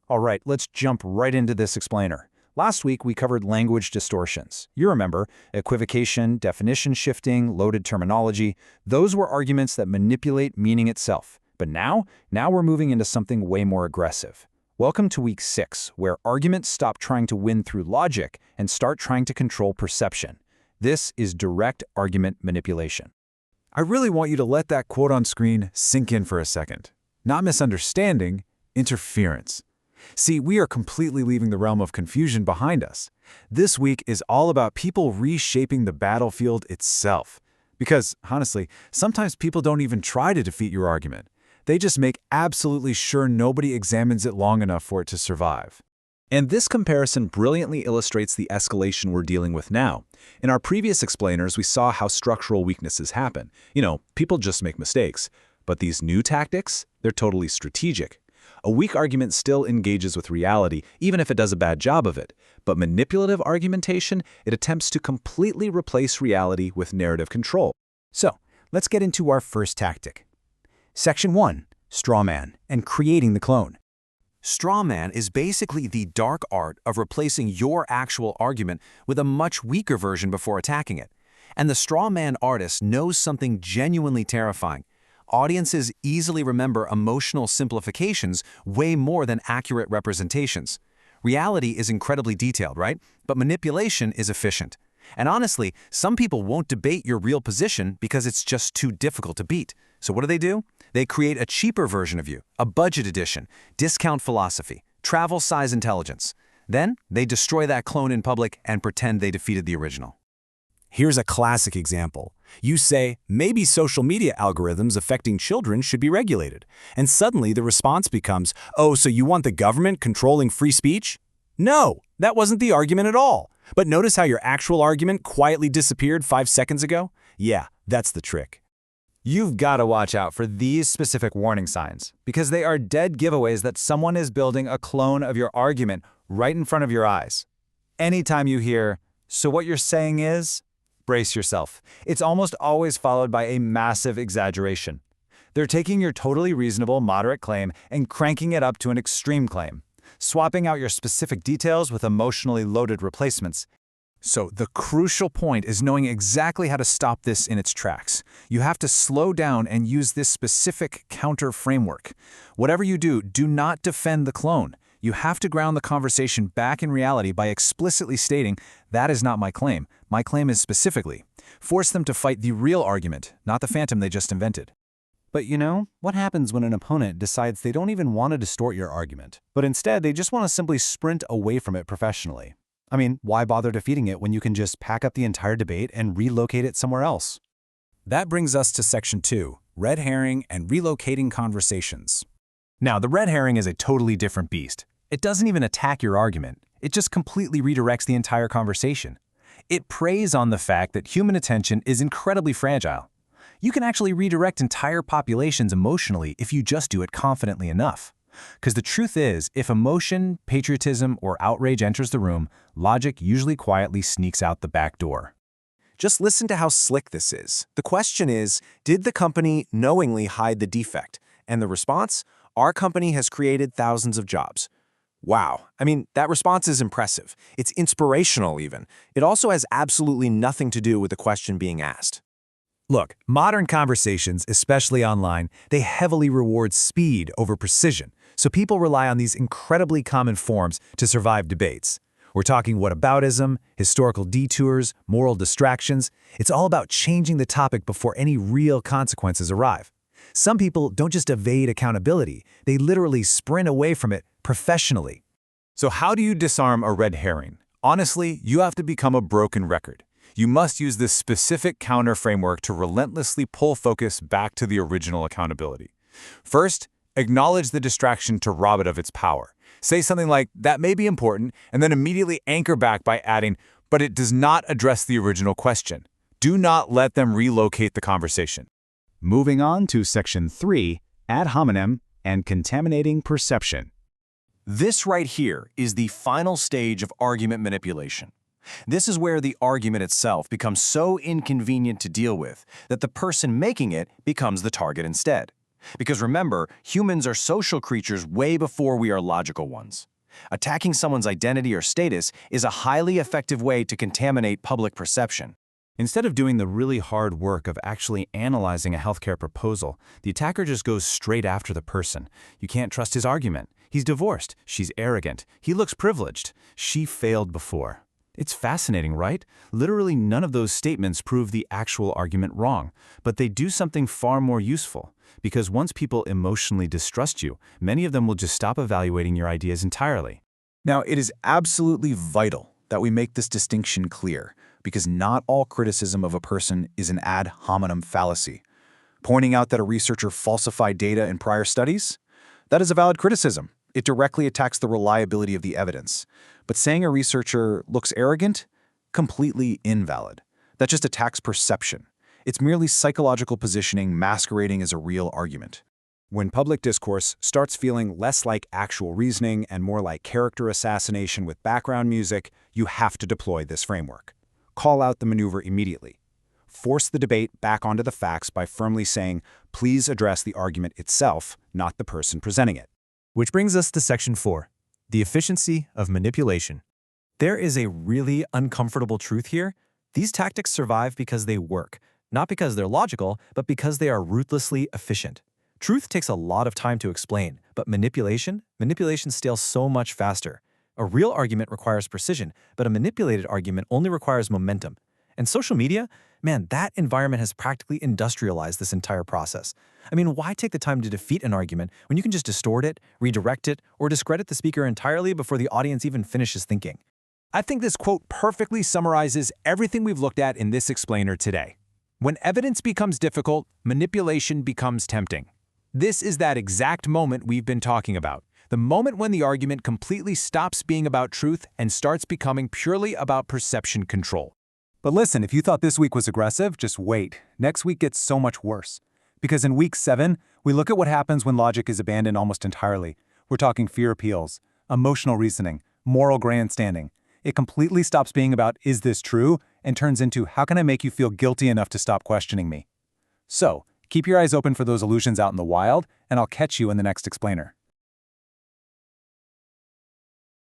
All right, let's jump right into this explainer. Last week, we covered language distortions. You remember, equivocation, definition shifting, loaded terminology. Those were arguments that manipulate meaning itself. But now we're moving into something way more aggressive. Welcome to week 6, where arguments stop trying to win through logic and start trying to control perception. This is direct argument manipulation. I really want you to let that quote on screen sink in for a second. Not misunderstanding, interference. See, we are completely leaving the realm of confusion behind us. This week is all about people reshaping the battlefield itself. Because, honestly, sometimes people don't even try to defeat your argument. They just make absolutely sure nobody examines it long enough for it to survive. And this comparison brilliantly illustrates the escalation we're dealing with now. In our previous explainers, we saw how structural weaknesses happen. People just make mistakes. But these new tactics, they're totally strategic. A weak argument still engages with reality, even if it does a bad job of it. But manipulative argumentation, it attempts to completely replace reality with narrative control. So, let's get into our first tactic. Section 1, Strawman, and creating the clone. Strawman is basically the dark art of replacing your actual argument with a much weaker version before attacking it. And the strawman artist knows something genuinely terrifying. Audiences easily remember emotional simplifications way more than accurate representations. Reality is incredibly detailed, right? But manipulation is efficient. And honestly, some people won't debate your real position because it's just too difficult to beat. So what do? They create a cheaper version of you, a budget edition, discount philosophy, travel size intelligence. Then they destroy that clone in public and pretend they defeated the original. Here's a classic example. You say, maybe social media algorithms affecting children should be regulated. And suddenly the response becomes, oh, so you want the government controlling free speech? No, that wasn't the argument at all. But notice how your actual argument quietly disappeared 5 seconds ago? Yeah, that's the trick. You've got to watch out for these specific warning signs, because they are dead giveaways that someone is building a clone of your argument right in front of your eyes. Anytime you hear, so what you're saying is, brace yourself. It's almost always followed by a massive exaggeration. They're taking your totally reasonable, moderate claim and cranking it up to an extreme claim, swapping out your specific details with emotionally loaded replacements. So the crucial point is knowing exactly how to stop this in its tracks. You have to slow down and use this specific counter framework. Whatever you do, do not defend the clone. You have to ground the conversation back in reality by explicitly stating, that is not my claim. My claim is specifically. Force them to fight the real argument, not the phantom they just invented. But what happens when an opponent decides they don't even want to distort your argument, but instead they just want to simply sprint away from it professionally? I mean, why bother defeating it when you can just pack up the entire debate and relocate it somewhere else? That brings us to Section 2, red herring and relocating conversations. Now, the red herring is a totally different beast. It doesn't even attack your argument. It just completely redirects the entire conversation. It preys on the fact that human attention is incredibly fragile. You can actually redirect entire populations emotionally if you just do it confidently enough. Because the truth is, if emotion, patriotism, or outrage enters the room, logic usually quietly sneaks out the back door. Just listen to how slick this is. The question is, did the company knowingly hide the defect? And the response? Our company has created thousands of jobs. Wow. I mean, that response is impressive. It's inspirational even. It also has absolutely nothing to do with the question being asked. Look, modern conversations, especially online, they heavily reward speed over precision. So people rely on these incredibly common forms to survive debates. We're talking whataboutism, historical detours, moral distractions. It's all about changing the topic before any real consequences arrive. Some people don't just evade accountability, they literally sprint away from it professionally. So how do you disarm a red herring? Honestly, you have to become a broken record. You must use this specific counter framework to relentlessly pull focus back to the original accountability. First, acknowledge the distraction to rob it of its power. Say something like, that may be important, and then immediately anchor back by adding, but it does not address the original question. Do not let them relocate the conversation. Moving on to Section 3, ad hominem and contaminating perception. This right here is the final stage of argument manipulation. This is where the argument itself becomes so inconvenient to deal with that the person making it becomes the target instead. Because remember, humans are social creatures way before we are logical ones. Attacking someone's identity or status is a highly effective way to contaminate public perception. Instead of doing the really hard work of actually analyzing a healthcare proposal, the attacker just goes straight after the person. You can't trust his argument. He's divorced. She's arrogant. He looks privileged. She failed before. It's fascinating, right? Literally none of those statements prove the actual argument wrong, but they do something far more useful. Because once people emotionally distrust you, many of them will just stop evaluating your ideas entirely. Now, it is absolutely vital that we make this distinction clear, because not all criticism of a person is an ad hominem fallacy. Pointing out that a researcher falsified data in prior studies? That is a valid criticism. It directly attacks the reliability of the evidence. But saying a researcher looks arrogant? Completely invalid. That just attacks perception. It's merely psychological positioning masquerading as a real argument. When public discourse starts feeling less like actual reasoning and more like character assassination with background music, you have to deploy this framework. Call out the maneuver immediately. Force the debate back onto the facts by firmly saying, please address the argument itself, not the person presenting it. Which brings us to Section 4, the efficiency of manipulation. There is a really uncomfortable truth here. These tactics survive because they work, not because they're logical, but because they are ruthlessly efficient. Truth takes a lot of time to explain, but manipulation scales so much faster. A real argument requires precision, but a manipulated argument only requires momentum. And social media, man, that environment has practically industrialized this entire process. I mean, why take the time to defeat an argument when you can just distort it, redirect it, or discredit the speaker entirely before the audience even finishes thinking? I think this quote perfectly summarizes everything we've looked at in this explainer today. When evidence becomes difficult, manipulation becomes tempting. This is that exact moment we've been talking about. The moment when the argument completely stops being about truth and starts becoming purely about perception control. But listen, if you thought this week was aggressive, just wait. Next week gets so much worse. Because in week 7, we look at what happens when logic is abandoned almost entirely. We're talking fear appeals, emotional reasoning, moral grandstanding. It completely stops being about, is this true? And turns into, how can I make you feel guilty enough to stop questioning me? So, keep your eyes open for those illusions out in the wild, and I'll catch you in the next explainer.